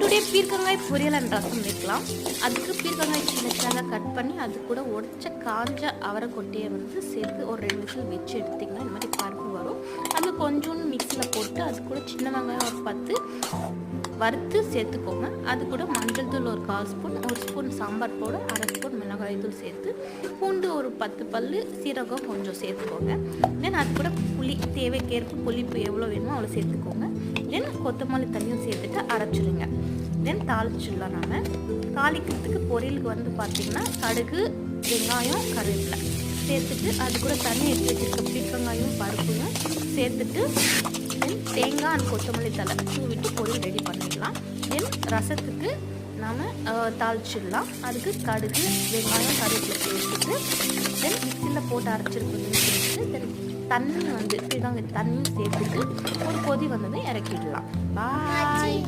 கூட பீர்க்கங்காய் பொரியல் அண்ட் ரசம் வைக்கலாம். அதுக்கு பீர்க்கங்காய் சின்ன சின்னதாக கட் பண்ணி அது கூட உடச்ச காஞ்ச அவரைக்கொட்டையை வந்து சேர்த்து ஒரு 2 நிமிஷம் வச்சு எடுத்திங்கன்னா இந்த மாதிரி பருப்பு வரும். அது கொஞ்சோண்டு மிக்ஸியில் போட்டு அது கூட சின்ன வெங்காயம் ஒரு 10 வறுத்து சேர்த்துக்கோங்க. அது கூட மஞ்சள் தூள் ஒரு 1/4 spoon, 1 spoon sambar powder, 1/2 spoon மிளகாய் தூள் சேர்த்து, பூண்டு ஒரு 10 பல்லு, சீரகம் கொஞ்சம் சேர்த்துக்கோங்க. தென் அது கூட புளி தேவைக்கேற்ப புளிப்பு எவ்வளோ வேணுமோ அவ்வளோ சேர்த்துக்கோங்க. தென் கொத்தமல்லி தண்ணியும் சேர்த்துட்டு அரைச்சிடுங்க. தென் தாளிச்சிடலாம். நாம் தாளிக்கிறதுக்கு பொரியலுக்கு வந்து பார்த்திங்கன்னா கடுகு, வெங்காயம், கருவேப்பிலை சேர்த்துட்டு அது கூட தண்ணி எடுத்து வச்சுருக்க பீர்க்கங்காயும் பருப்பையும் சேர்த்துட்டு தென் தேங்காய் அண்ட் கொத்தமல்லி தழை தூவிட்டு பொரியல் ரெடி பண்ணிடலாம். தென் ரசத்துக்கு நாம் தாளிச்சிடலாம். அதுக்கு கடுகு, வெங்காயம், கருவேப்பிலை சேர்த்துட்டு தென் மிக்ஸியில் போட்டு அரைச்சிருக்கணும் சேர்த்துட்டு தென் தண்ணி வந்து பீர்க்கங்காய் தண்ணி சேர்த்துட்டு ஒரு கொதி வந்ததும் இறக்கிடலாம். பாய்.